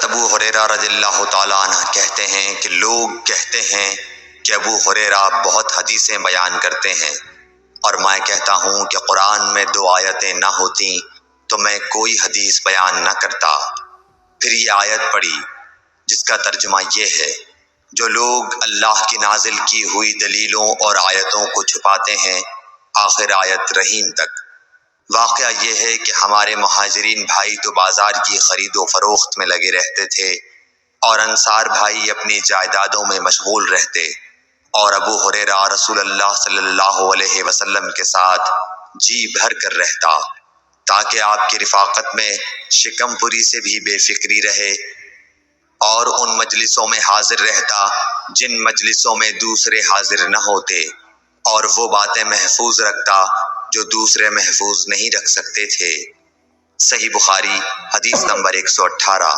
ابو ہریرہ رضی اللہ تعالیٰ عنہ کہتے ہیں کہ لوگ کہتے ہیں کہ ابو ہریرہ بہت حدیثیں بیان کرتے ہیں، اور میں کہتا ہوں کہ قرآن میں 2 آیتیں نہ ہوتی تو میں کوئی حدیث بیان نہ کرتا۔ پھر یہ آیت پڑھی جس کا ترجمہ یہ ہے، جو لوگ اللہ کی نازل کی ہوئی دلیلوں اور آیتوں کو چھپاتے ہیں، آخر آیت رحیم تک۔ واقعہ یہ ہے کہ ہمارے مہاجرین بھائی تو بازار کی خرید و فروخت میں لگے رہتے تھے، اور انصار بھائی اپنی جائیدادوں میں مشغول رہتے، اور ابو ہریرہ رسول اللہ صلی اللہ علیہ وسلم کے ساتھ جی بھر کر رہتا، تاکہ آپ کی رفاقت میں شکم پوری سے بھی بے فکری رہے، اور ان مجلسوں میں حاضر رہتا جن مجلسوں میں دوسرے حاضر نہ ہوتے، اور وہ باتیں محفوظ رکھتا جو دوسرے محفوظ نہیں رکھ سکتے تھے۔ صحیح بخاری حدیث نمبر 118۔